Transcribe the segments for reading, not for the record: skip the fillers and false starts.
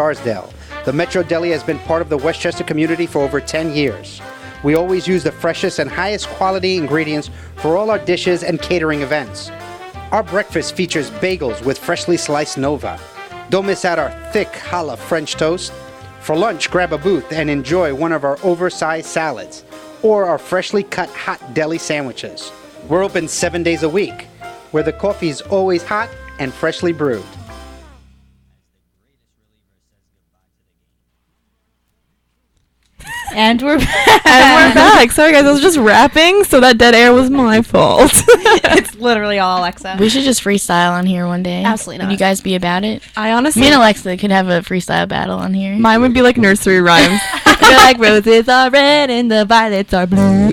Scarsdale. The Metro Deli has been part of the Westchester community for over 10 years. We always use the freshest and highest quality ingredients for all our dishes and catering events. Our breakfast features bagels with freshly sliced Nova. Don't miss out our thick challah French toast. For lunch, grab a booth and enjoy one of our oversized salads or our freshly cut hot deli sandwiches. We're open 7 days a week, where the coffee is always hot and freshly brewed. And we're back. And we're back. Sorry, guys. I was just rapping, so that dead air was my fault. It's literally all Alexa. We should just freestyle on here one day. Absolutely Would not. you guys be about it? I honestly... Me and Alexa could have a freestyle battle on here. Mine would be like nursery rhymes. You're like, roses are red and the violets are blue.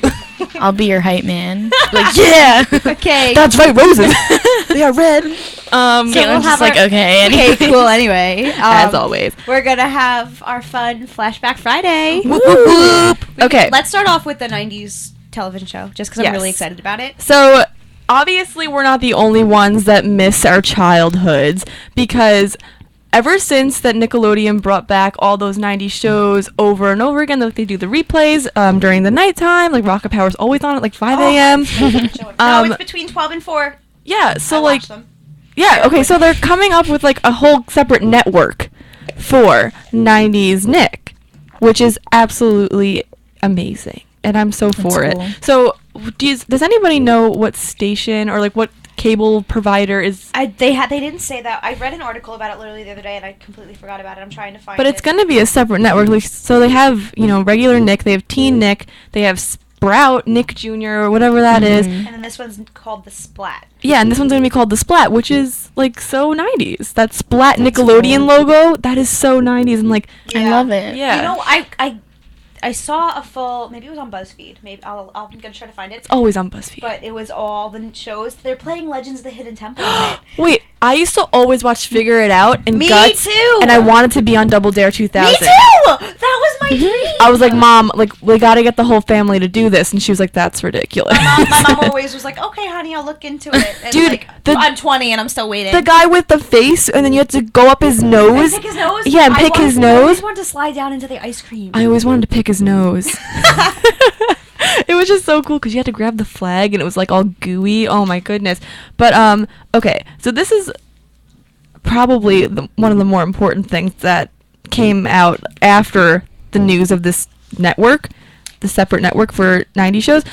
I'll be your hype man. Like, yeah! Okay. That's right, roses. They are red. So Caitlin's we'll just have like, our- okay. Okay, cool. Anyway, As always. we're gonna have our fun Flashback Friday. Whoop, whoop, whoop. Okay. Let's start off with the '90s television show, just because I'm Yes. really excited about it. So, obviously, we're not the only ones that miss our childhoods, because ever since that Nickelodeon brought back all those 90s shows over and over again, like they do the replays during the nighttime, like Rocket Power's always on at like 5 a.m. No, it's between 12 and 4. Yeah, so I like, watch them. yeah, okay, so they're coming up with like a whole separate network for 90s Nick, which is absolutely amazing, and I'm so for That's cool. it. So, does anybody know what station or like what cable provider is? They didn't say that. I read an article about it literally the other day, and I completely forgot about it. I'm trying to find it. But it's gonna be a separate network. Like, so they have, regular Nick, they have Teen Nick, they have Sprout, Nick Jr., or whatever that is. And then this one's called The Splat. Yeah, and this one's gonna be called The Splat, which is like so 90s. That Splat That's Nickelodeon cool. logo, that is so 90s, and like, I love it. yeah. You know, I saw a full. Maybe it was on BuzzFeed. Maybe I'm gonna try to find it. It's always on BuzzFeed. But it was all the shows. They're playing Legends of the Hidden Temple on it. Wait, I used to always watch Figure It Out and Me Guts, too! and I wanted to be on Double Dare 2000. Me too! That was my dream! I was like, Mom, like, we gotta get the whole family to do this, and she was like, that's ridiculous. My mom always was like, okay, honey, I'll look into it. And Dude, like, the- I'm 20 and I'm still waiting. The guy with the face, and then you had to go up his And nose. pick his nose? Yeah, and pick his I nose. always wanted to slide down into the ice cream. I always wanted to pick his nose. It was just so cool because you had to grab the flag and it was like all gooey. Oh my goodness. But okay, so this is probably one of the more important things that came out after the news of this network, the separate network for 90 shows.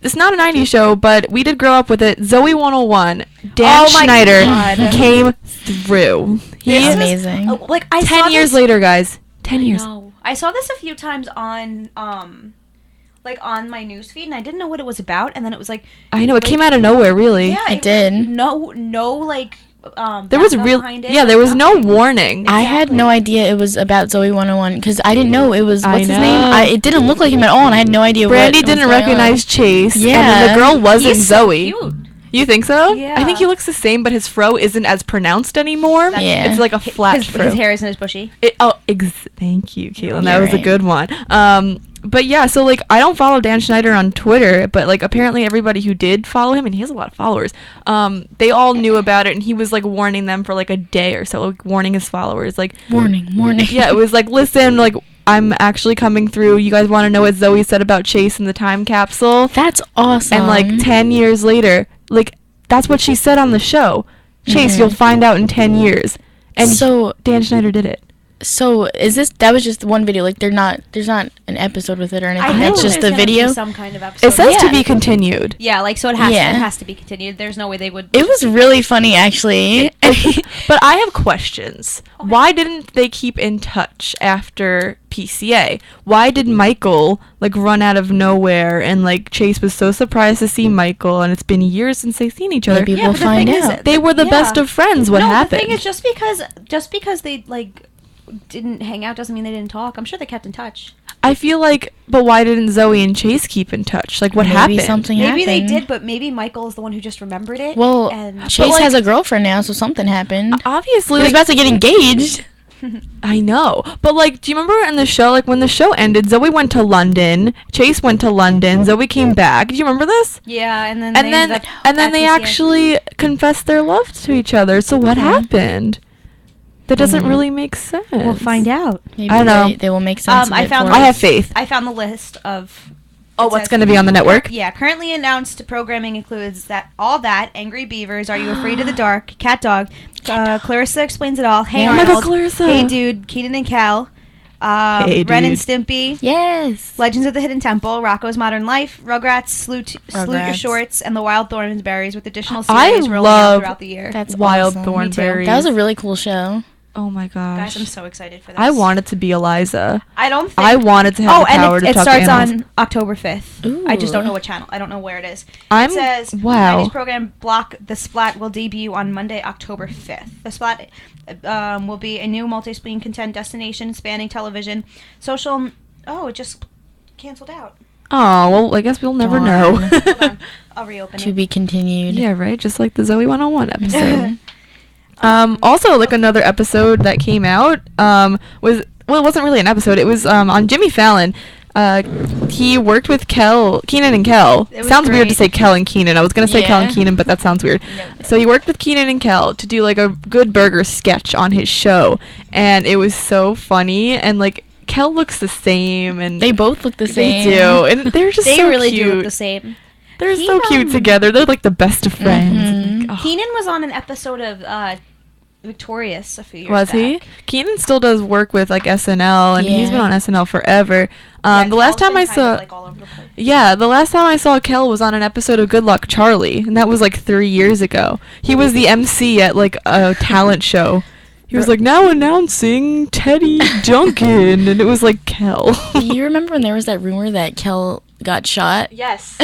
It's not a 90s show, but we did grow up with it. Zoe 101, Dan Oh my Schneider God. came through. He It's is amazing. Like I saw 10 years this- later, guys. 10 years. No. I saw this a few times on like on my newsfeed, and I didn't know what it was about, and then it was like, I know, it came out of nowhere, really. yeah, It did. No, like There was background real, behind it, yeah, like, there was no nothing. warning. I had no idea it was about Zoe 101 because I didn't know it was, I what's his name? know. It didn't look like him at all, and I had no idea Brandy what was didn't going on. recognize Chase. And then Yeah. the girl wasn't He's so Zoe. cute. You think so? Yeah. I think he looks the same, but his fro isn't as pronounced anymore. Yeah. It's like a flat His fro. hair isn't as bushy. Thank you, Caitlin. That You're was a right. good one. But yeah, so like I don't follow Dan Schneider on Twitter, but like apparently everybody who did follow him, and he has a lot of followers, they all knew about it, and he was like warning them for like a day or so, like warning his followers, like Warning. yeah, it was like, listen, like I'm actually coming through. You guys want to know what Zoe said about Chase in the time capsule? That's awesome. And like 10 years later, like that's what she said on the show. Chase, you'll find out in 10 years. And So- Dan Schneider did it. So that was just one video? Like there's not an episode with it or anything. know That's just there's the gonna be video. some kind of episode. It says to Yeah. be continued. yeah, like so it has to be continued. There's no way they would. It was really funny, actually. But I have questions. Why didn't they keep in touch after PCA? Why did Michael like run out of nowhere, and like Chase was so surprised to see Michael, and it's been years since they've seen each other? Maybe Yeah, we'll but the find thing is, out. They were the yeah. best of friends. What no, happened? the thing is, just because they like didn't hang out doesn't mean they didn't talk. I'm sure they kept in touch. I feel like, but why didn't Zoe and Chase keep in touch? Like, what Maybe happened? something Maybe they happened. did, but maybe Michael is the one who just remembered it. Well, and Chase like- has a girlfriend now, so something happened. Obviously, He was like, about to get engaged. I know, but like, do you remember in the show, like when the show ended, Zoe went to London, Chase went to London, Zoe came back. Do you remember this? yeah, and then And they then, ended up and then at they PCA. actually confessed their love to each other. So what happened? That doesn't really make sense. We'll find out. Maybe I don't know. They will make sense. of I it found for I the- have us. faith. I found the list of. Oh, it what's says- going to be on the network? Yeah, currently announced programming includes Angry Beavers, Are You Afraid of the Dark, Cat Dog, Clarissa Explains It All, Hey Yeah. Oh my God, Arnold, Clarissa. Hey Dude, Keaton and Cal, Hey Ren and Dude. Stimpy, Yes. Legends of the Hidden Temple, Rocco's Modern Life, Rugrats, Salute Your Rugrats. Shorts, and The Wild Thornberries, with additional I series rolling love- out throughout the year. That's Wild awesome. Thornberries. That was a really cool show. Oh my gosh. Guys, I'm so excited for this. I wanted to be Eliza. I don't think. I wanted to have the power and to it talk starts to animals. on October 5th. I just don't Ooh. know what channel. I don't know where it is. I'm It says wow. 90s program Block the Splat will debut on Monday, October 5th. The Splat will be a new multi-screen content destination spanning television, social. Oh, it just canceled out. Oh, well, I guess we'll never Darn. know. Hold on, I'll reopen To it. be continued. Yeah, right? Just like the Zoe 101 episode. Also, like another episode that came out was, well, it wasn't really an episode. It was on Jimmy Fallon. He worked with Keenan and Kel. It was Sounds weird to great. say Kel and Keenan. I was gonna say Kel and Yeah. Keenan, but that sounds weird. So he worked with Keenan and Kel to do like a Good Burger sketch on his show, and it was so funny. And like Kel looks the same, and They both look the they same. do, and they're just They so really cute. do look the same. They're He, so cute together. They're like the best of friends. Mhm. Oh. Keenan was on an episode of Victorious a few years Was he? back. Keenan still does work with like SNL, and he's been Yeah. on SNL forever. Yeah, The last Kel's time been I kind saw, of, like, all over the place. yeah, the last time I saw Kel was on an episode of Good Luck Charlie, and that was like 3 years ago. He was the MC at like a talent show. He was like, now announcing Teddy Duncan, and it was like Kel. You remember when there was that rumor that Kel got shot? Yes.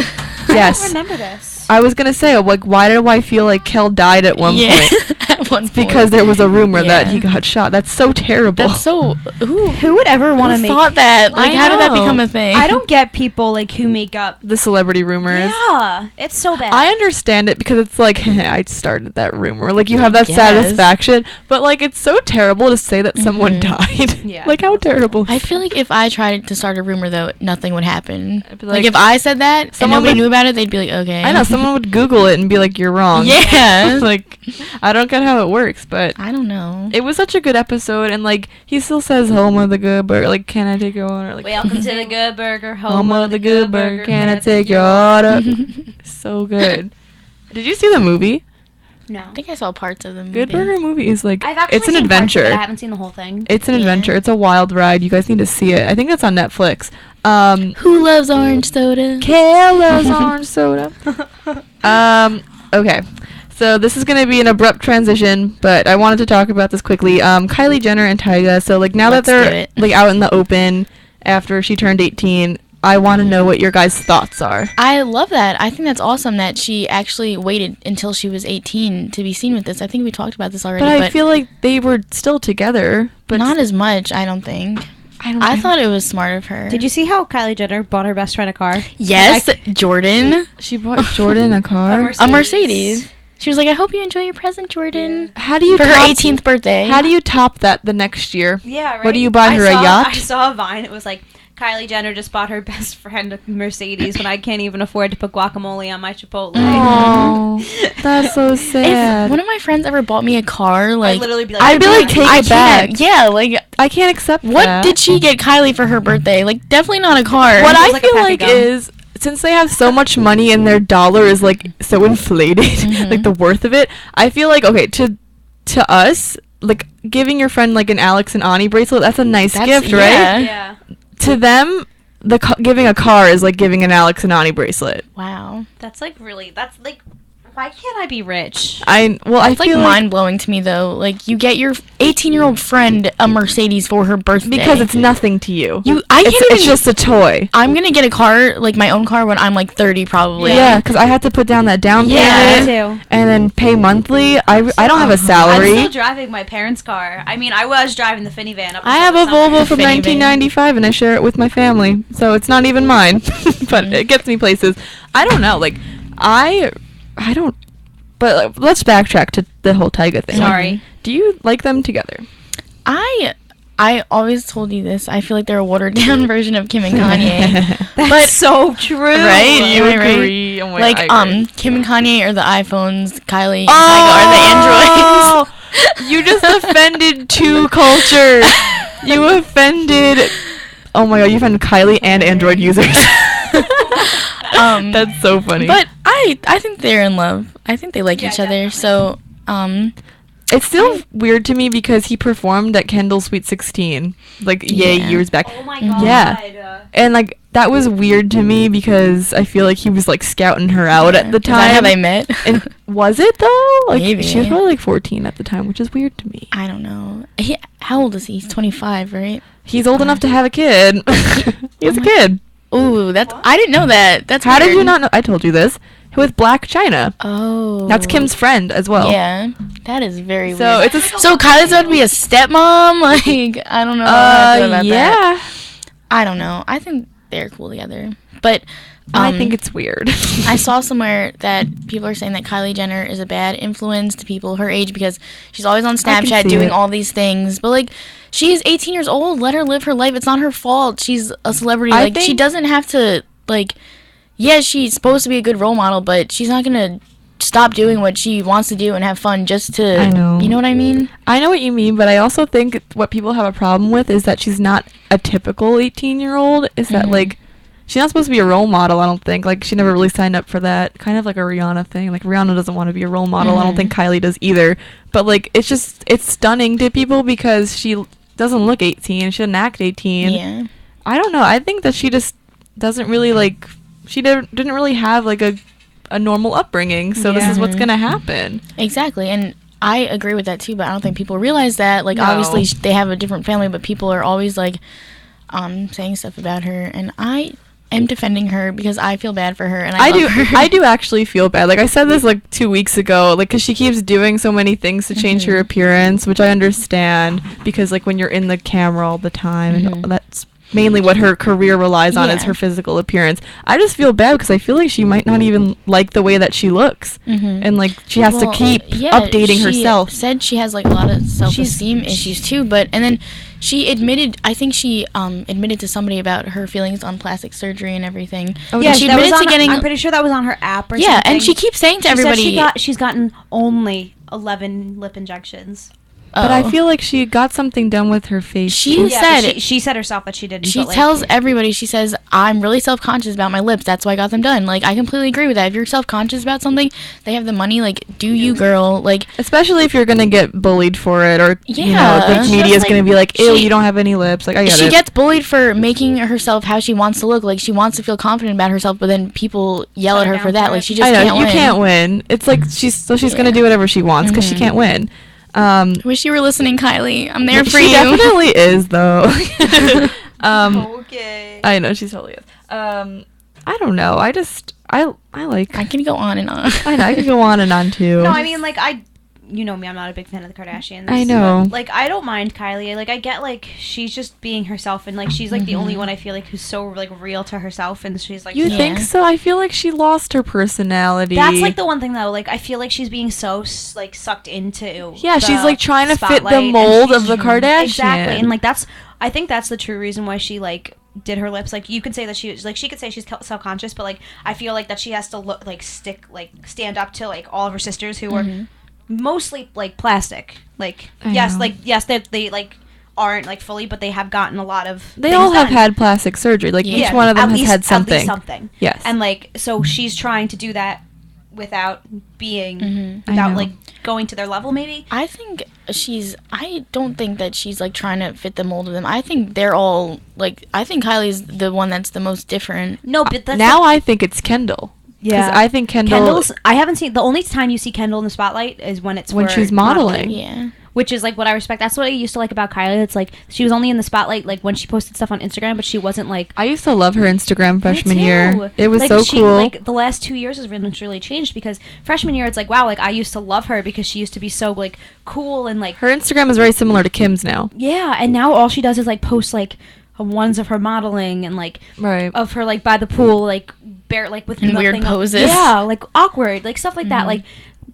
Yes. I don't remember this. I was gonna say, like, why do I feel like Kel died at one point? At one point. Because there was a rumor that Yeah. he got shot. That's so terrible. That's so. Who would ever want to Who make? thought that? Like, I how did that know. become a thing? I don't get people like who make up. the celebrity rumors. Yeah, it's so bad. I understand it because it's like I started that rumor. Like you have that Yes. satisfaction, but like it's so terrible to say that someone Mhm. died. Yeah. Like how terrible. I feel like if I tried to start a rumor, though, nothing would happen. I'd be Like, like- if I said that and Someone nobody would- knew about it, they'd be like, okay. I know someone would Google it and be like, "You're wrong." Yeah. like I don't get how it works, but I don't know. it was such a good episode, and like he still says "Home of the Good Burger." Like, can I take your order? Like, Welcome to the Good Burger, Home of the Good Burger. Can I take your order? So good. Did you see the movie? No. I think I saw parts of them. Good Burger movie is like I've actually it's an seen parts of it. adventure. I haven't seen the whole thing. It's an Yeah. adventure. It's a wild ride. You guys need to see it. I think it's on Netflix. Who loves orange soda? Kale loves orange soda. Okay. So this is going to be an abrupt transition, but I wanted to talk about this quickly. Kylie Jenner and Tyga. So like now Let's that do they're it. like out in the open after she turned 18, I want to know what your guys' thoughts are. I love that. I think that's awesome that she actually waited until she was 18 to be seen with this. I think we talked about this already, But but, I feel like they were still together, but not as much, I don't think. I thought it was smart of her. Did you see how Kylie Jenner bought her best friend a car? Yes, Jordan. she bought Jordan a car. A Mercedes. She was like, I hope you enjoy your present, Jordan. How do you For her top- 18th birthday. How do you top that the next year? Yeah, right. What do you buy her, a yacht? I saw a Vine. It was like Kylie Jenner just bought her best friend a Mercedes when I can't even afford to put guacamole on my Chipotle. Oh, that's so sad. If one of my friends ever bought me a car, like, I'd literally be like, I'd be like, take I it back. can't. Yeah, like, I can't accept what that. did she get Kylie for her birthday? Like, definitely not a car. What I like a feel pack of like gum. is since they have so much money and their dollar is like so inflated, Mhm. like the worth of it. I feel like okay to us, like giving your friend like an Alex and Ani bracelet, that's a nice That's- gift, right? yeah. yeah. To them, giving a car is like giving an Alex and Ani bracelet. Wow. That's like really. That's like. Why can't I be rich? I It's like feel mind blowing to me though. Like you get your 18-year-old friend a Mercedes for her birthday because it's nothing to you. I can't it's even. just a toy. I'm gonna get a car, like my own car, when I'm like 30 probably. Yeah, because I had to put down that down Yeah. payment Me too. and then pay monthly. I don't have a I'm salary. still driving my parents' car. I mean, I was driving the Finny van. Up I have a until the summer. Volvo from Finny van. 1995 and I share it with my family, so it's not even mine, but it gets me places. I don't know, like I don't. But let's backtrack to the whole Tyga thing. Sorry. Do you like them together? I always told you this. I feel like they're a watered down version of Kim and Kanye. That's But- so true. Right? You Right, right. agree? Oh my Like God, I agree. Kim and Kanye are the iPhones, Kylie and Tyga are the Androids. You just offended two cultures. You offended. Oh my god, you offended Kylie and Android users. That's so funny. But I think they're in love. I think they like each other. So it's still weird to me because he performed at Kendall's Sweet 16, like years back. Oh my god. Yeah. And like that was weird to me because I feel like he was like scouting her out at the Is that how time. they met? And was it though? Like Maybe. she was probably like 14 at the time, which is weird to me. I don't know. How old is he? He's 25, right? He's old enough to have a kid. He has a kid. Ooh, I didn't know that. That's How did weird. you not know? I told you this. With Black China. Oh. That's Kim's friend as well. Yeah. That is very So weird. it's a So Kylie's about to be a stepmom? Like, I don't know how I feel about that. I don't know. I think they're cool together. But I think it's weird. I saw somewhere that people are saying that Kylie Jenner is a bad influence to people her age because she's always on can Snapchat see doing it. all these things. But like, she is 18 years old. Let her live her life. It's not her fault. She's a celebrity. I Like, she think- doesn't have to, like, yeah, she's supposed to be a good role model, but she's not gonna stop doing what she wants to do and have fun just to, I know. you know what I mean? I know what you mean, but I also think what people have a problem with is that she's not a typical 18-year-old. Is that like she's not supposed to be a role model? I don't think. Like she never really signed up for that. Kind of like a Rihanna thing. Like Rihanna doesn't want to be a role model. I don't think Kylie does either. But like it's stunning to people because she doesn't look 18. She doesn't act 18. Yeah. I don't know. I think that she just doesn't really like. She didn't really have like a normal upbringing. So this is what's gonna happen. Exactly, and I agree with that too, but I don't think people realize that. Like, No. obviously, they have a different family, but people are always, like, saying stuff about her, and I am defending her because I feel bad for her, and I I do. love her. I do actually feel bad. Like I said this like 2 weeks ago. Like because she keeps doing so many things to change her appearance, which I understand because like when you're in the camera all the time, and that's mainly what her career relies on is Yeah. her physical appearance. I just feel bad because I feel like she might not even like the way that she looks, and like she has to Well, keep yeah, updating she herself. Said she has like a lot of self-esteem issues too, and then she admitted. I think she admitted to somebody about her feelings on plastic surgery and everything. Oh, Yeah, she that was admitted to on, getting. I'm pretty sure that was on her app or yeah, something. and she keeps saying to She said everybody. she's gotten only 11 lip injections. But I Oh. feel like she got something done with her face. She too. Yeah, said but she said herself that she didn't. She but, like, tells everybody, she says, I'm really self-conscious about my lips. That's why I got them done. Like, I completely agree with that. If you're self-conscious about something, they have the money. Like, do you, girl? Like, Especially if you're gonna get bullied for it, or you know, Yeah. the She media's does, gonna like, be like, "Ew, she- you don't have any lips." Like I get she it. gets bullied for making herself how she wants to look. Like, she wants to feel confident about herself, but then people yell Shut at her down for that. for Like, it. she just I know can't you win. can't win. It's like she's gonna do whatever she wants because she can't win. Wish you were listening, Kylie. I'm there for she you. definitely is though. Okay. I know she totally is. I don't know. I like. I can go on and on. I know I could go on and on too. No, I mean, like, you know me, I'm not a big fan of the Kardashians. I know. But, like, I don't mind Kylie. Like, I get, like, she's just being herself, and, like, she's, like, the only one I feel like who's so, like, real to herself, and she's, like, You so- think so? I feel like she lost her personality. That's, like, the one thing, though. Like, I feel like she's being so, like, sucked into Yeah, she's, the like, trying to fit the spotlight, and mold she's- of the Kardashian. Exactly, and, like, I think that's the true reason why she, like, did her lips. Like, you could say that she could say she's self-conscious, but, like, I feel like that she has to look, like, stand up to, like, all of her sisters who are mostly, like, plastic. Like, I yes, know. like, yes, they like, aren't, like, fully, but they have gotten a lot of They things all have done. had plastic surgery. Like Yeah. each one of them At has least- had at something. least something. Yes. And, like, so she's trying to do that without being, I without, know. like, going to their level, maybe. I don't think that she's, like, trying to fit the mold of them. I think they're all, like, I think Kylie's the one that's the most different. No, but that's Now I think it's Kendall. Yeah. I think Kendall's. I haven't seen. The only time you see Kendall in the spotlight is when it's When for she's modeling. Yeah. which is like what I respect. That's what I used to like about Kylie. It's like she was only in the spotlight like when she posted stuff on Instagram, but she wasn't like. I used to love her Instagram freshman Me year. too. It was Like, so she, cool. Like the last 2 years has really changed because freshman year it's like wow, like I used to love her because she used to be so like cool and like Her Instagram is very similar to Kim's now. yeah, and now all she does is like post like ones of her modeling and like Right. of her like by the pool like bare like with In nothing weird on- poses. Yeah, like awkward, like stuff like that. Like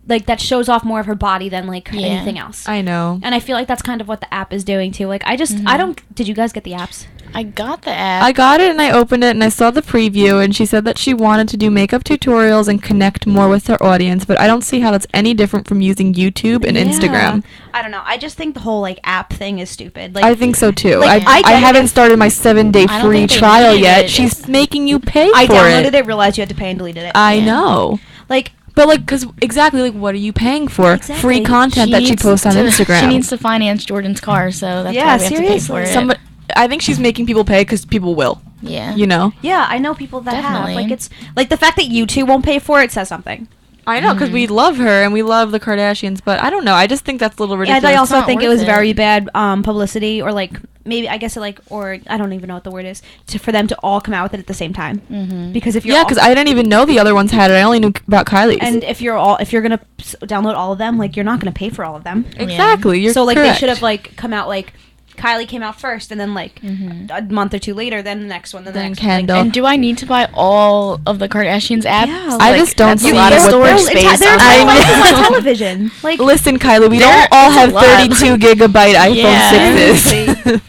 like that shows off more of her body than like Yeah. anything else. I know. And I feel like that's kind of what the app is doing too. Like I don't. Did you guys get the apps? I got the app. I got it and I opened it and I saw the preview and she said that she wanted to do makeup tutorials and connect more with her audience, but I don't see how that's any different from using YouTube and Instagram. I don't know. I just think the whole like app thing is stupid. Like I think so too. like, I I get it haven't if- started my 7-day I don't free think they trial needed yet. it. She's making you pay I for downloaded it. it, realized you had to pay, and deleted it. I Yeah. know. Like But like, cause exactly like, what are you paying for? Exactly. Free content that she needs posts on to- Instagram. She needs to finance Jordan's car, so that's Yeah, why we have to pay seriously. for it. Somebody, I think she's making people pay because people will. Yeah. You know. yeah, I know people that have Definitely. like it's like the fact that you two won't pay for it says something. I know, because we love her and we love the Kardashians, but I don't know. I just think that's a little ridiculous. And I also not think it worth was it. very bad publicity, or like maybe I guess it like, or I don't even know what the word is, for them to all come out with it at the same time. Mm-hmm. Because if you're Yeah, because I didn't even know the other ones had it. I only knew about Kylie's. and if you're gonna download all of them, like you're not gonna pay for all of them. Exactly. You're So like correct. they should have like come out like Kylie came out first, and then like Mm-hmm. a month or two later, then the next one, then the Then next one, like, Kendall. And do I need to buy all of the Kardashians apps? Yeah, I just don't that's see a lot of what storage they're- space. There's I no places know. on television. Like Listen, Kylie, we There- don't all it's a have lot. 32 gigabyte iPhone Yeah. 6s.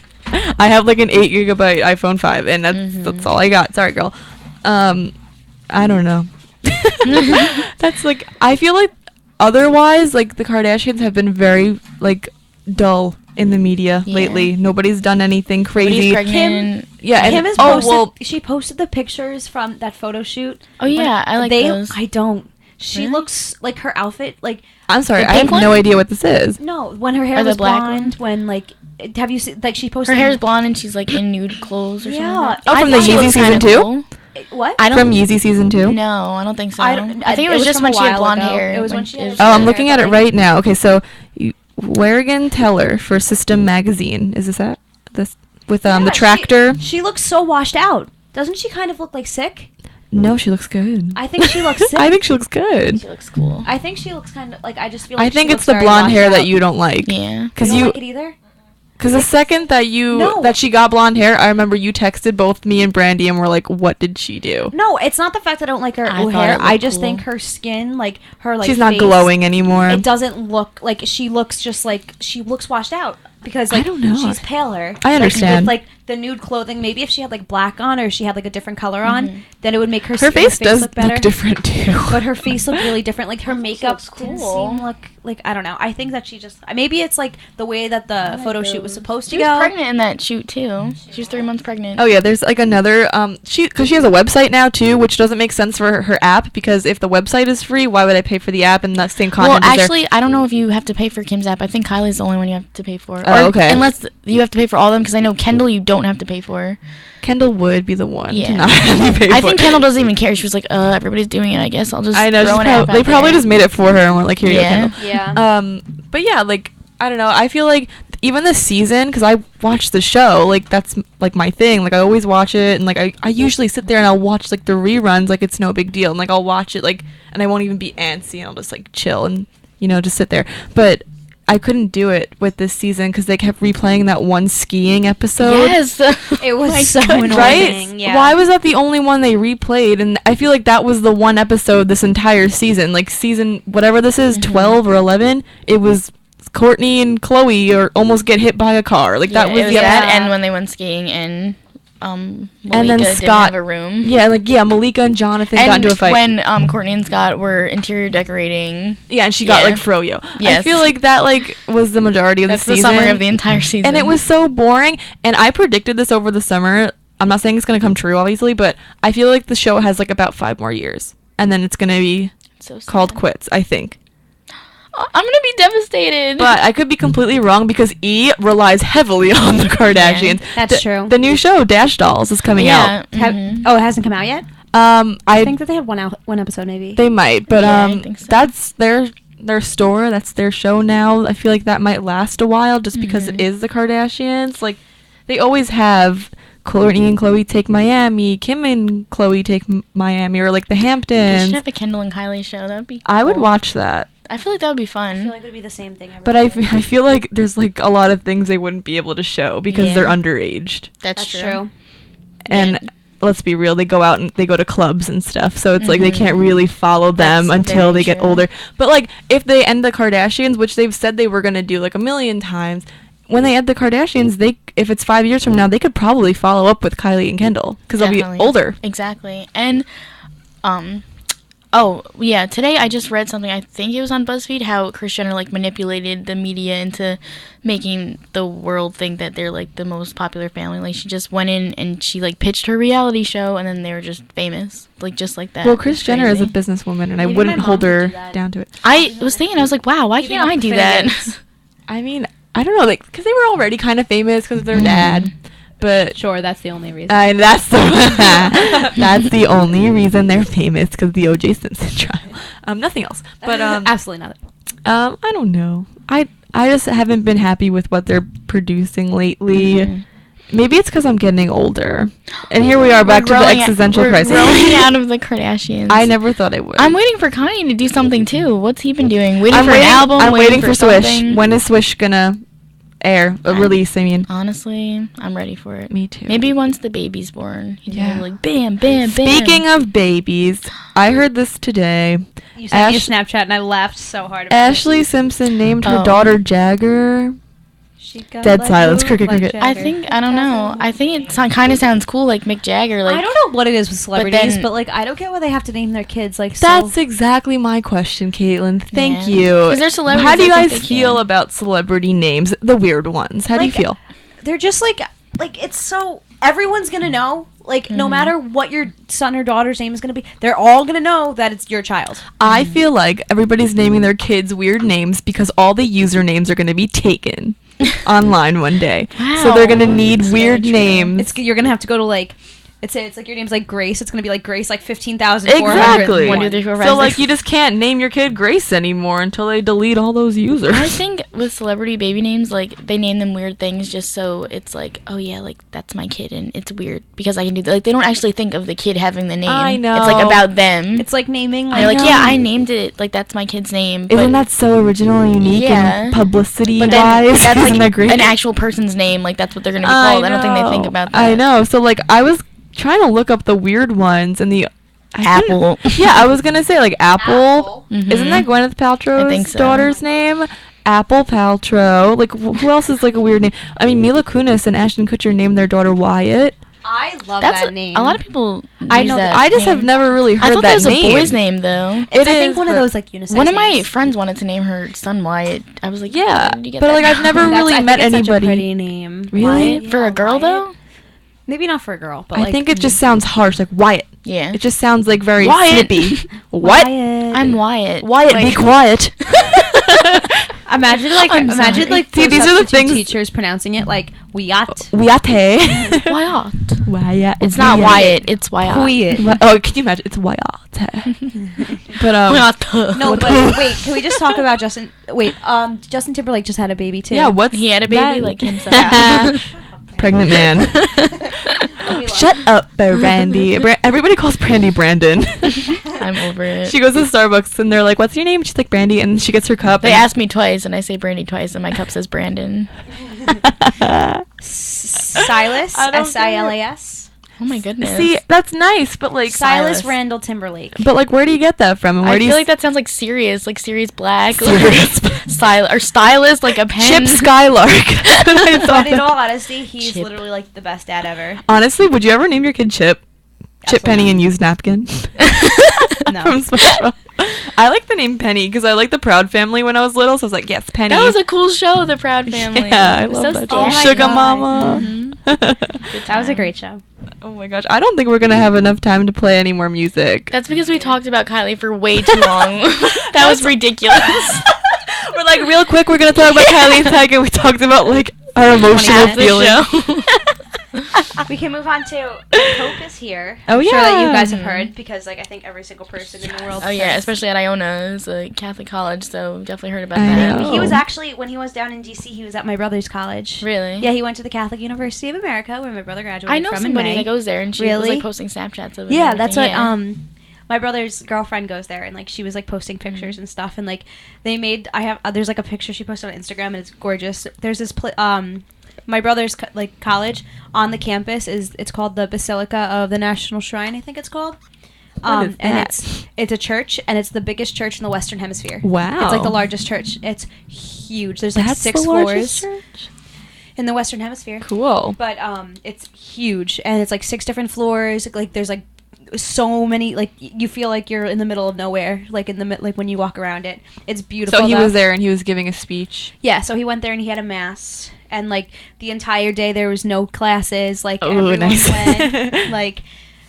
I have like an 8 gigabyte iPhone 5, and that's all I got. Sorry, girl. I don't know. That's like, I feel like otherwise, like the Kardashians have been very like dull in the media Yeah. lately. Nobody's done anything Nobody's crazy. pregnant. Yeah, and Kim has oh posted, well, she posted the pictures from that photo shoot. Oh, yeah, I like those. I don't. She Really? looks like her outfit, like I'm sorry, the I have pink one? no idea what this is. no, when her hair Or the was black blonde, when like have you seen like she posted Her hair's blonde and she's like in nude clothes or Yeah. something. Like that. Oh, I from the thought she Yeezy looked season kinda 2? cool. what? I don't From Yeezy season 2? No, I don't think so. I I, don't- think it it was was just from when a she had while blonde ago. hair. It was when when she had Oh, I'm hair, looking but, at it like- right now. Okay, so Werrigan Teller for System Magazine. Is this this with Yeah, the tractor? She looks so washed out. Doesn't she kind of look like sick? No, she looks good. I think she looks sick. I think she looks good. She looks cool. I think she looks kind of like I just feel like I think she it's looks the very blonde washed hair out. that you don't like. Yeah. I Cause don't you, like it either. cause the second that No. that she got blonde hair, I remember you texted both me and Brandy and were like, "What did she do?" No, it's not the fact that I don't like her I thought hair. it I looked just cool. think her skin, like her like She's not face, glowing anymore. It doesn't look like she looks just like she looks washed out because I like don't know. she's paler. I understand. Like, with, like the nude clothing, maybe if she had like black on or she had like a different color on, then it would make her Her face does look better. look different too. But her face looked really different. Like her makeup looks didn't cool. seem like I don't know. I think that she just maybe it's like the way that the photo shoot was supposed She to was go. pregnant in that shoot too. She was 3 months pregnant. Oh yeah, there's like another because she has a website now too, which doesn't make sense for her app because if the website is free, why would I pay for the app and that same Well, content is there? actually, I don't know if you have to pay for Kim's app. I think Kylie's the only one you have to pay for. Oh, okay. Unless you have to pay for all of them, because I know Kendall you don't have to pay for. Kendall would be the one to Yeah. not have to pay I for think it. Kendall doesn't even care. She was like, everybody's doing it. I guess I'll just I know. throw she's an app they out probably there." just made it for her and were like, "Here you go, Yeah. Kendall." Yeah. But yeah, like I don't know. I feel like even this season, because I watch the show, like that's like my thing. Like I always watch it, and like I usually sit there and I'll watch like the reruns, like it's no big deal, and like I'll watch it like, and I won't even be antsy, and I'll just like chill and just sit there. But I couldn't do it with this season because they kept replaying that one skiing episode. Yes. It was My so goodness. annoying. Right? Yeah. Why was that the only one they replayed? And I feel like that was the one episode this entire season. Like season whatever this is, 12 or 11. It was Courtney and Chloe or almost get hit by a car. Like that Yeah, was it the that episode. and when they went skiing and Malika And then didn't Scott- have a room. Yeah, like Malika and Jonathan got And into a fight. when Courtney and Scott were interior decorating. yeah, and she got Yeah. like froyo. I Yes. feel like that like was the majority of That's the the season. summary of the entire season. And it was so boring. And I predicted this over the summer. I'm not saying it's going to come true, obviously, but I feel like the show has like about 5 more years. And then it's going to be so sad. called quits, I think. I'm gonna be devastated. But I could be completely wrong because E relies heavily on the Kardashians. That's The- true. The new show, Dash Dolls, is coming yeah. out. Have- Oh, it hasn't come out yet. I I think that they had one episode maybe. they might, but Yeah, I think so. that's their store, that's their show now. I feel like that might last a while just because it is the Kardashians. Like they always have Kourtney and Khloe take Miami, Kim and Khloe take Miami, or like the They should Hamptons. have a Kendall and Kylie show. That would be. I would cool. watch that. I feel like that would be I feel fun. like it would be the same thing. But I feel like there's like a lot of things they wouldn't be able to show because Yeah. they're underaged. That's That's true. And Yeah. let's be real, they go out and they go to clubs and stuff, so it's like they can't really follow them That's until very they get true. older. But like if they end the Kardashians, which they've said they were going to do like a million times, when they end the Kardashians, if it's 5 years from now, they could probably follow up with Kylie and Kendall because they'll be Definitely. older. Exactly. And oh yeah, today I just read something, I think it was on BuzzFeed, how Kris Jenner like manipulated the media into making the world think that they're like the most popular family. Like she just went in and she like pitched her reality show, and then they were just famous, like just like that. Well, Kris It's Jenner is a crazy. businesswoman, and I Maybe wouldn't my hold mom could her do that. down to it. I was thinking, I was like, wow, why Keeping can't up I with do that? Finnegan's. I mean, I don't know, like because they were already kind of famous because of their dad, but Sure, that's the only reason. that's that's the only reason they're famous because the O.J. Simpson trial. Nothing else. But Absolutely not. I don't know. I just haven't been happy with what they're producing lately. Maybe it's because I'm getting older. And here we are back to the existential crisis. We're growing out of the Kardashians. I never thought I would. I'm waiting for Kanye to do something too. What's he been doing? Waiting I'm for waiting, an album. I'm waiting for Swish. something? When is Swish gonna air? Release, I mean. Honestly, I'm ready for it. Me too. Maybe once the baby's born. He's Yeah. gonna be like bam, bam, bam. Speaking of babies, I heard this today. You sent me a Ash- Snapchat and I laughed so hard. about Ashley Simpson named her Oh. daughter Jagger. it. She got Dead like silence, moved cricket, like cricket. I Jagger. think I don't know. I think it kind of sounds cool, like Mick Jagger. Like I don't know what it is with celebrities, then- but like I don't get why they have to name their kids like That's so. exactly my question, Caitlin. Thank Yeah. you. 'Cause they're celebrities, How do you I think guys they feel can. about celebrity names, the weird ones? How do you Like, feel? They're just like it's so everyone's gonna know. Like no matter what your son or daughter's name is gonna be, they're all gonna know that it's your child. I feel like everybody's naming their kids weird names because all the usernames are going to be taken online one day. So they're going to Wow. need That's weird very true. it's It's you're gonna have to go to like it's like your name's like Grace. It's gonna be like Grace like 15,400. exactly. 1, 2, 3, 4, 5, So like 6. you just can't name your kid Grace anymore until they delete all those users. I think with celebrity baby names, like they name them weird things just so it's like, oh yeah, like that's my kid and it's weird because I can do that. Like they don't actually think of the kid having the name. I know. It's like about them. It's like naming They're like like, know. yeah, I named it. Like that's my kid's name. Isn't that so original and unique Yeah. and publicity But then wise? that's Isn't like that great? an actual person's name. Like that's what they're gonna be called. I don't think they think about that. I know. So like I was trying to look up the weird ones and the I couldn't- Apple. Yeah, I was gonna say like Apple. Mhm. Isn't that Gwyneth Paltrow's think so. daughter's name? Apple Paltrow. Like who else is like a weird name? I mean Mila Kunis and Ashton Kutcher named their daughter Wyatt. I love That's that name. a lot of people. I use know. that I just name. have never really heard I thought that that was name. a boy's name though. It's, I It think is, one of but- those like unisex. One of my names. friends wanted to name her son Wyatt. I was like, Yeah, where did you get but that like I've from? never That's- really I met think it's such a anybody. pretty name. Really? Wyatt. For Yeah, a girl Wyatt. though. Maybe not for a girl, but I like, think it just sounds harsh, like Wyatt. Yeah. It just sounds like very Wyatt. snippy. What? Wyatt. I'm Wyatt. Wyatt, Like- be quiet. Imagine like I'm imagine sorry. like See, those these are the substitute things- teachers pronouncing it like Wyatt. Wyatt. Wyatt. Wyatt. It's not Wyatt. It's Wyatt. Wyatt. Oh, can you imagine? It's Wyatt. But Wyatt. No, but wait, can we just talk about Justin? Wait, Justin Timberlake just had a baby too. yeah, what's He had a baby that? like himself. Pregnant man. Shut up, Brandy. Everybody calls Brandy Brandon. I'm over it. She goes to Starbucks and they're like, "What's your name?" She's like, "Brandy," and she gets her cup. They and- ask me twice, and I say Brandy twice, and my cup says Brandon. Silas, I don't Silas, Oh my goodness. See, that's nice, but like, Silas Silas. Randall Timberlake. but like, where do you get that from? And where I do feel you like that sounds like Sirius Black. Sirius Or stylist, like a pen. Chip Skylark? I But thought in that- all honesty, he's Chip. literally like the best dad ever. Honestly, would you ever name your kid Chip? Chip Penny and used napkin. No. From SpongeBob. I like the name Penny because I like the Proud Family when I was little, so I was like, yes, Penny. That was a cool show, The Proud Family. Yeah, I It was love so that. Oh my Sugar God. Mama. Mhm. That was a great show. Oh my gosh, I don't think we're gonna have enough time to play any more music. That's because we talked about Kylie for way too long. That was ridiculous. We're like, real quick, we're gonna talk about Kylie and Tyga. We talked about like our emotional Half the feelings. show. We can move on to Coke is here. Oh, I'm sure that you yeah. guys have heard because like I think every single person in the world. Oh yeah, has. especially at Iona, it's a Catholic college, so definitely heard about I that. know. He was actually when he was down in DC. He was at my brother's college. Really? Yeah, he went to the Catholic University of America where my brother graduated I know from somebody in May. that goes there, and she was Really? like posting Snapchats of it. Yeah, and that's what everything, yeah. my brother's girlfriend goes there and like she was like posting pictures and stuff and like they made there's like a picture she posted on Instagram and it's gorgeous. There's this my brother's like college on the campus it's called the Basilica of the National Shrine, I think it's called. What is and that? it's a church, and it's the biggest church in the Western Hemisphere. Wow. It's like the largest church. It's huge. There's like That's 6 the largest floors church? in the Western Hemisphere. Cool. But it's huge, and it's like 6 different floors. Like there's like so many, like you feel like you're in the middle of nowhere, like in the like when you walk around it. It's beautiful. So he though. was there and he was giving a speech. Yeah, so he went there and he had a mass, and like the entire day there was no classes. Like Oh, everyone nice. went. Like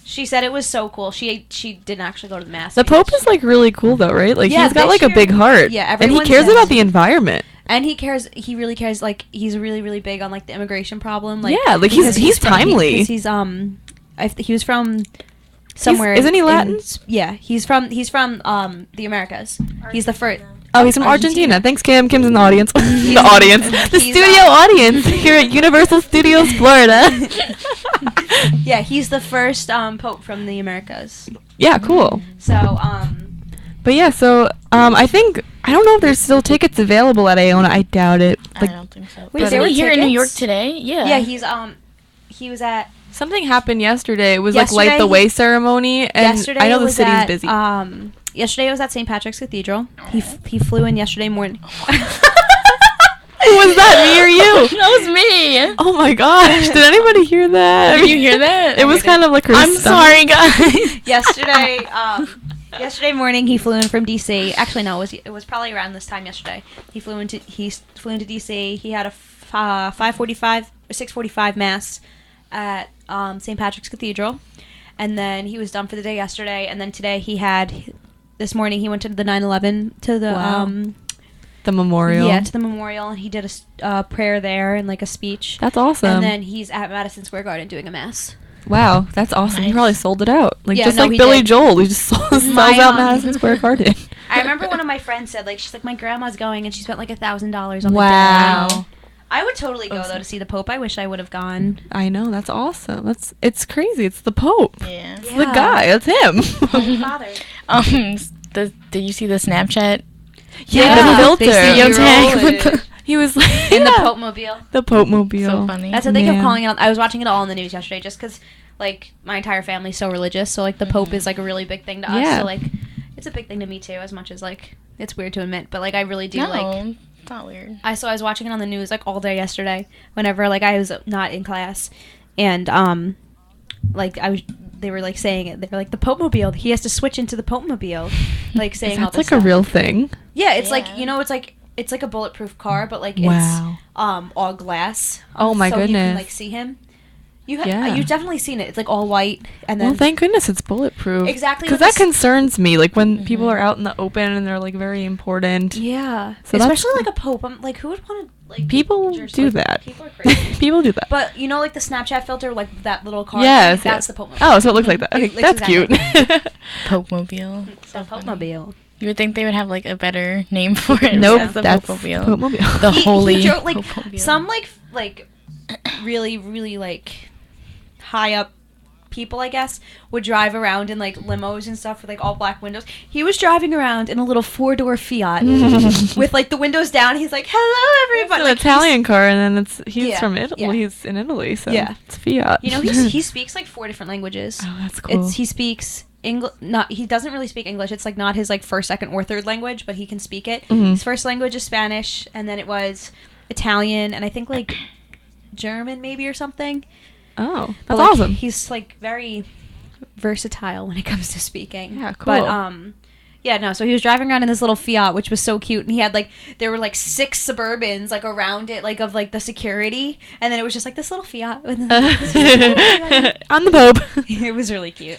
she said it was so cool. She didn't actually go to the mass. The Pope is like really cool though, right? Like Yeah, he's got this like a year- big heart. yeah, and he everyone cares says- about the environment. And he cares. He really cares. Like he's really, really big on like the immigration problem. Like Yeah, like, he's because timely. Because he was from somewhere. Isn't he Latin? Yeah, he's from the Americas. He's the first. Oh, he's from Argentina. Thanks, Kim. Kim's in the audience. the He's- audience. The he's, studio audience here at Universal Studios, Florida. Yeah, he's the first Pope from the Americas. Yeah, cool. So But yeah, so I think I don't know if there's still tickets available at Iona. I doubt it. I Like don't think so. Wait, Isn't there were he here in New York tickets? today? Yeah. yeah, he was at something happened yesterday. It was like light Yesterday the he- way ceremony, and yesterday. I know it the was city's at, busy. Yesterday it was at St. Patrick's Cathedral. He flew in yesterday morning. Was that me or you? That was me. Oh my gosh! Did anybody hear that? Did you hear that? It was kind of like her I'm stomach. sorry, guys. Yesterday morning he flew in from DC. Actually, no, it was probably around this time yesterday. He flew into DC. He had a 5:45 or 6:45 mass at St. Patrick's Cathedral, and then he was done for the day yesterday. And then today this morning he went to the 9/11 to the Wow. The memorial. to the memorial, and he did a prayer there and like a speech. That's awesome. And then he's at Madison Square Garden doing a mass. Wow, that's awesome. He Nice. probably sold it out. Like Yeah, just no, like he Billy did. Joel, who just sells My out mom- Madison Square Garden. I remember one of my friends said, like, she's like, my grandma's going, and she spent like $1,000 on the Wow. dinner. I would totally go though to see the Pope. I wish I would have gone. I know, that's awesome. It's crazy. It's the Pope. Yeah. It's the guy. That's him. Holy Father. Did you see the Snapchat? Yeah, the filter. Video tag with the- He was like In the Pope Mobile. The Pope Mobile. So funny. That's what they kept Man. calling out. I was watching it all on the news yesterday, just because like my entire family's so religious. So like the Pope is like a really big thing to us. Yeah. So like it's a big thing to me too, as much as like it's weird to admit, but like I really do No, like. it's not weird. I was watching it on the news like all day yesterday. Whenever like I was not in class, and like they were like saying it. They were like the Pope Mobile. He has to switch into the Pope Mobile, like saying all That's this like a stuff. real thing. Yeah, it's like Yeah. it's like a bulletproof car, but like Wow. it's all glass. Oh my so you can goodness. like see him. Yeah. You've definitely seen it. It's like all white, and then Well, thank goodness it's bulletproof. Exactly Because what that this- concerns me. Like when people are out in the open and they're like very important. yeah, So that's- especially like a Pope. I'm like, who would want to like People just, do like, that. People are crazy. People do that. But you know, like the Snapchat filter, like that little car. Yes, that's yes. the Pope. Oh, so it looks like that. Okay, It looks that's exactly cute. Pope Mobile. The Pope Mobile. You would think they would have like a better name for it. Nope, besides the that's Pope Mobile. Pope Mobile. The holy He drove, like Pope Mobile. some like really like high up people, I guess, would drive around in like limos and stuff with like all black windows. He was driving around in a little 4-door Fiat with like the windows down. He's like, "Hello, It's everybody!" an Like, Italian car, and then he's Yeah, from Italy. yeah. He's in Italy, so Yeah. it's Fiat. You know, he speaks like 4 different languages. Oh, that's cool. He speaks English. Not he doesn't really speak English. It's like not his like first, second, or third language, but he can speak it. Mhm. His first language is Spanish, and then it was Italian, and I think like German maybe or something. Oh, But, that's like, awesome. He's like very versatile when it comes to speaking. Yeah, But cool. yeah, no. So he was driving around in this little Fiat, which was so cute, and he had like there were like 6 Suburbans like around it, like of like the security, and then it was just like this little Fiat. With I'm the Pope. it was really cute.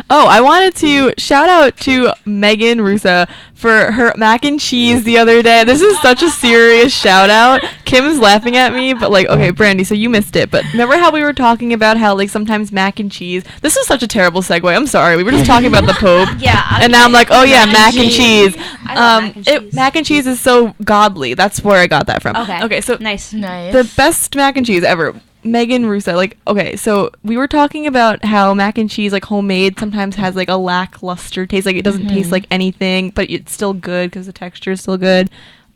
Oh, I wanted to shout out to Megan Russo for her mac and cheese the other day. This is such a serious shout out. Kim's laughing at me, but like, okay, Brandy, so you missed it. But remember how we were talking about how like sometimes mac and cheese. This is such a terrible segue. I'm sorry. We were just talking about the Pope. Yeah, And now I'm like, oh yeah, mac and cheese. I love mac and cheese. Mac and cheese is so godly. That's where I got that from. Okay. Okay, so Nice. Nice. the best mac and cheese ever. Megan Russo, like, okay, so we were talking about how mac and cheese, like homemade, sometimes has like a lackluster taste, like it doesn't taste like anything, but it's still good because the texture is still good.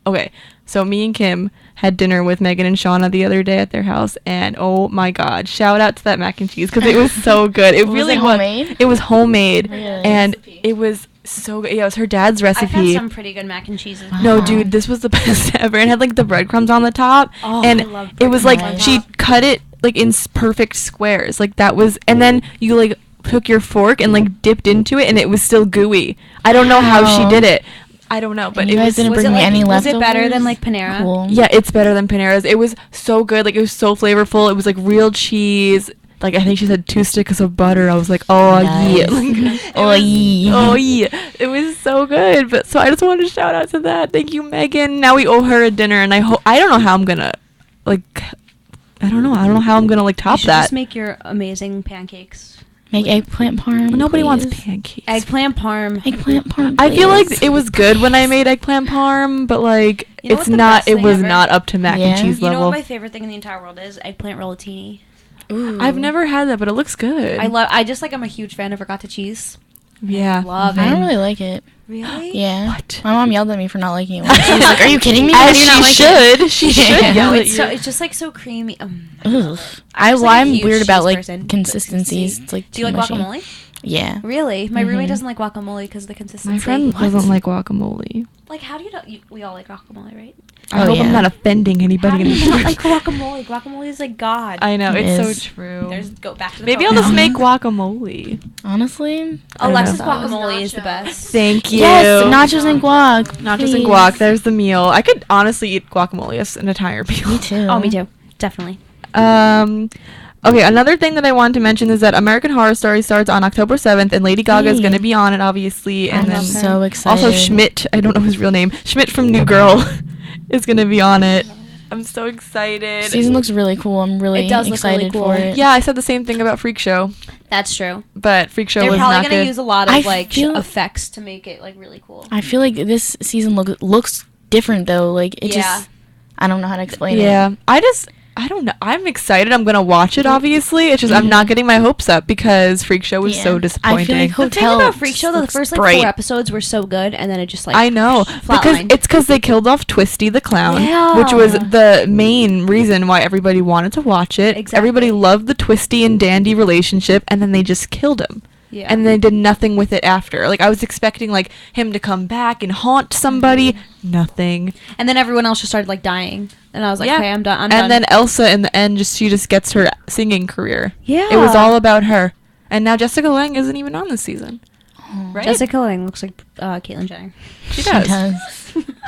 Okay, so me and Kim had dinner with Megan and Shauna the other day at their house, and oh my god, shout out to that mac and cheese because it was so good. It Was really it was. homemade? It was homemade, Really? and it was so good. Yeah, it was her dad's I've had recipe. some pretty good mac and cheeses. No, Wow. dude, this was the best ever. It had like the breadcrumbs on the top, Oh, and I love it was like breadcrumbs. she cut it like in perfect squares. Like that was, and then you like took your fork and like dipped into it, and it was still gooey. I don't know how she Wow. did it. I don't know, but And it you guys was. didn't Was bring it me like- any was leftovers? it better than, like, Panera? Cool. Yeah, it's better than Panera's. It was so good. Like it was so flavorful. It was like real cheese. Like I think she said 2 sticks of butter. I was like, oh yeah. Nice. Like, Oh, yeah. Oh yeah, it was so good. But so I just wanted to shout out to that. Thank you, Megan. Now we owe her a dinner, and I hope I don't know how I'm gonna like. I don't know how I'm gonna like You top should that. just make your amazing pancakes. Make eggplant parm. Nobody wants please. pancakes. Eggplant parm. Eggplant parm. I feel like please. it was good when I made eggplant parm, but like You know it's what the not. best It thing was ever? not up to mac and Yeah? cheese You know level. what my favorite thing in the entire world is? Eggplant rollatini. Ooh. I've never had that, but it looks good. I'm a huge fan of ricotta cheese. Yeah. Love I it. don't really like it. Really? Yeah. What? My mom yelled at me for not liking it. She was like, "Are you kidding me? As How do you not she like should. it?" She should Yeah. yell No, at it's you. so it's just like so creamy. Ugh. just, like, a I'm huge weird about cheese like person. consistencies. It's like Do you too like mushy. guacamole? Yeah. Really? My roommate Mhm. doesn't like guacamole because of the consistency. My friend doesn't like guacamole. Like, how do you know? We all like guacamole, right? I Oh, hope I'm yeah. not offending How anybody do in you the not like church. guacamole? Guacamole is like God. I know, It it's is. so true. There's go back to the Maybe I'll phone. just make guacamole. Honestly. I don't Alexa's know. guacamole is the best. Thank you. Yes, nachos and guac. Nachos please. and guac. There's the meal. I could honestly eat guacamole as an entire meal. Me too. Oh, me too. Definitely. Okay, another thing that I wanted to mention is that American Horror Story starts on October 7th, and Lady Gaga is Yay. going to be on it, obviously. And I'm then so excited. also Schmidt, I don't know his real name, Schmidt from New Girl is going to be on it. I'm so excited. Season looks really cool. I'm really It does look really excited cool. for it. Yeah, I said the same thing about Freak Show, That's true. but Freak Show They're was probably not gonna good. use a lot of I like feel- effects to make it like really cool. I feel like this season looks different though. Like it Yeah. just I don't know how to explain it. Yeah, I don't know. I'm excited. I'm gonna watch it. Obviously, it's just I'm not getting my hopes up because Freak Show was Yeah. so I disappointing. feel like The thing Hotel about Freak Show, the looks first like bright. 4 episodes were so good, and then it just like I know because flatlined. it's because they killed off Twisty the clown, Yeah. which was the main reason why everybody wanted to watch it. Exactly. Everybody loved the Twisty and Dandy relationship, and then they just killed him. yeah. And they did nothing with it after. Like I was expecting like him to come back and haunt somebody. Nothing. And then everyone else just started like dying, and I was like, Yeah. okay, I'm done. I'm and done. then Elsa in the end she just gets her singing career. yeah, It was all about her. And now Jessica Lange isn't even on this season. Right? Jessica Lange looks like Caitlyn Jenner. She does.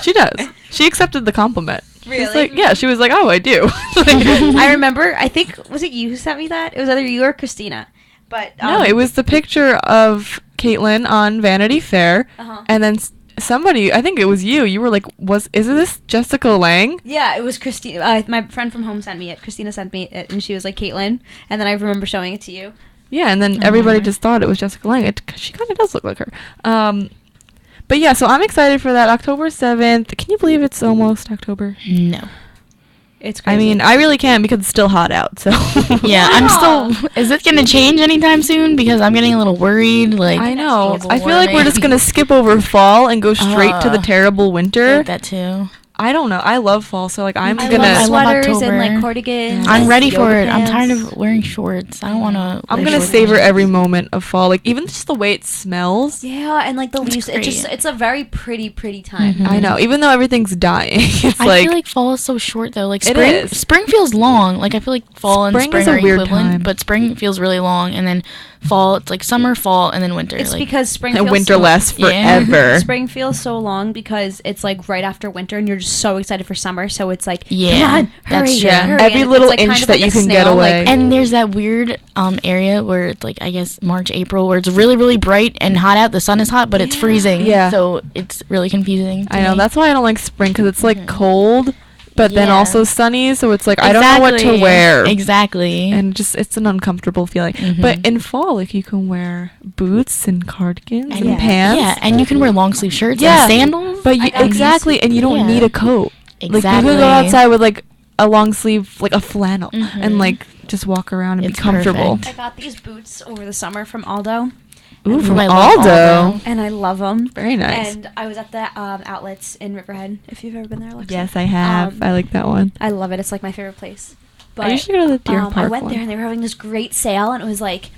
She does. She accepted the compliment. She's Really? like, yeah, she was like, oh, I do. I remember. I think was it you who sent me that? It was either you or Christina. But No, it was the picture of Caitlyn on Vanity Fair, Uh-huh. and then somebody, I think it was you. You were like, is this Jessica Lange? Yeah, it was Christina. My friend from home sent me it. Christina sent me it, and she was like Caitlyn, and then I remember showing it to you. Yeah, and then Oh, everybody right. just thought it was Jessica Lange. She kind of does look like her. But yeah, so I'm excited for that. October 7th. Can you believe it's almost October? No. It's crazy. I mean, I really can't because it's still hot out. So Yeah, I'm still. Is it gonna change anytime soon? Because I'm getting a little worried. Like I know. global I feel like we're just warming. gonna skip over fall and go straight to the terrible winter. Like that too. I don't know. I love fall, so like I'm I gonna. love I love sweaters and October. like cardigans. I'm and ready for yoga it. I'm tired pants. of wearing shorts. I don't want to. I'm gonna savor every moment of fall. Like even just the way it smells. Yeah, and like the It's leaves. It's just great. it's a very pretty time. Mhm. I know. Even though everything's dying, it's I like, feel like fall is so short though. Like It spring, is. spring feels long. Like I feel like fall and Spring spring is a are weird equivalent, time. but spring feels really long, and then fall it's like summer, fall, and then winter. It's like, because spring and feels winter so, lasts Yeah. forever. Spring feels so long because it's like right after winter, and you're just so excited for summer. So it's like, Yeah, come on, that's hurry, true. hurry. Every And little it's, like, inch kind of that like you a can get snail, away. like- and there's that weird area where it's like I guess March, April, where it's really bright and hot out. The sun is hot, but it's freezing. Yeah. So it's really confusing. to I know. me. That's why I don't like spring because it's like Mhm. cold, but then Yeah. also sunny. So it's like I don't know what to Exactly. wear. Exactly. And just it's an uncomfortable feeling. But Mhm. in fall, like you can wear boots and cardigans and yeah. pants. Yeah, and you can wear long sleeve shirts Yeah. and sandals. But you, got these. exactly, and you don't Yeah. need a coat. Like Exactly. you can go outside with like a long sleeve, like a flannel, and Mhm. like just walk around and It's be comfortable. perfect. I got these boots over the summer from Aldo, Ooh, from I love Aldo. and I love them. Very nice. And I was at the outlets in Riverhead. If you've ever been there, Alexa. Yes, I have. I like that one. I love it. It's like my favorite place. I usually go to the Deer Park I went one. there and they were having this great sale, and it was like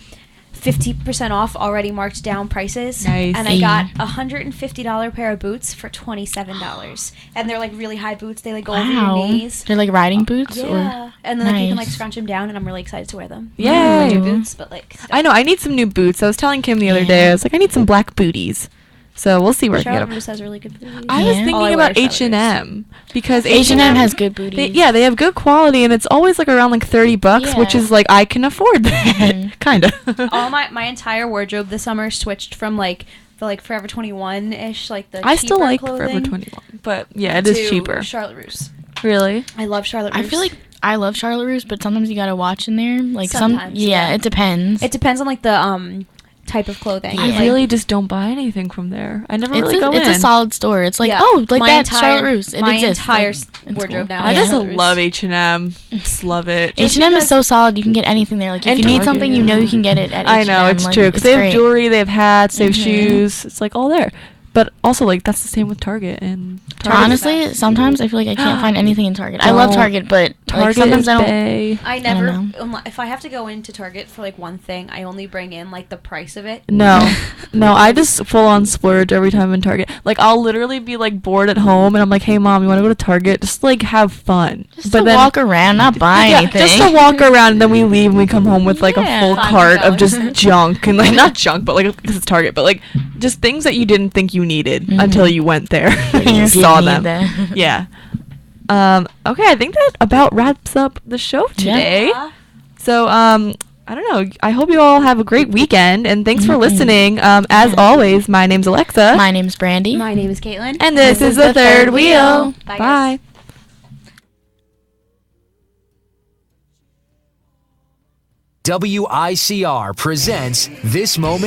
50% off already marked down prices. Nice. And I got a $150 pair of boots for $27. And they're like really high boots. They like go over Wow. your knees. They're like riding boots? Yeah. And then like, you can like Nice. scrunch them down, and I'm really excited to wear them. Yay. Winter boots, but like. I know. I need some new boots. I was telling Kim the other day. I was like, I need some black booties. So we'll see where I can Charlotte get them. Russe has really good booties. I was Yeah. thinking All I wear about is Charlotte H&M because H&M has good booties. They have good quality, and it's always like around like $30, which Yeah. is like I can afford that, Mhm. kind of. All my entire wardrobe this summer switched from like the like Forever 21 ish, like the I still cheaper like clothing, Forever 21, but yeah, it is to cheaper. Charlotte Russe. Really? I love Charlotte Russe. I feel like I love Charlotte Russe, but sometimes you gotta watch in there. Like Sometimes, yeah, yeah. it depends. it depends on like the type of clothing. I Yeah. really just don't buy anything from there. I never it's really go it's in. a solid store. It's like Yeah. oh, like My that entire- Charlotte Russe. It my exists. entire Like, it's wardrobe cool. now I is just Charlotte Russe. love H&M. Just love it. H&M is so solid. You can get anything there. Like if And you need Target. something, you know you can get it at I H&M. know, it's like, true, because it's they have great. jewelry, they have hats, they have Mhm. shoes. It's like all there. But also, like, that's the same with Target. And Target's Honestly, sometimes I feel like I can't find anything in Target. I love Don't. Target, but Target like sometimes is I don't. bae. I never, know. if I have to go into Target for like one thing, I only bring in like the price of it. No, no, I just full on splurge every time in Target. Like, I'll literally be like bored at home, and I'm like, "Hey, mom, you want to go to Target? Just like have fun." Just to walk around, not buy yeah, anything. just to walk around, and then we leave, and we come home with like Yeah. a full $500. cart of just junk, and like not junk, but like because it's Target, but like just things that you didn't think you needed Mhm. until you went there, You and did saw need them. that. Yeah. Okay, I think that about wraps up the show today. Yeah. So, I don't know. I hope you all have a great weekend, and thanks for Mhm. listening. As always, my name's Alexa. My name's Brandy. My name is Caitlin. and this is the third wheel. Bye, guys. Bye. WICR presents This Moment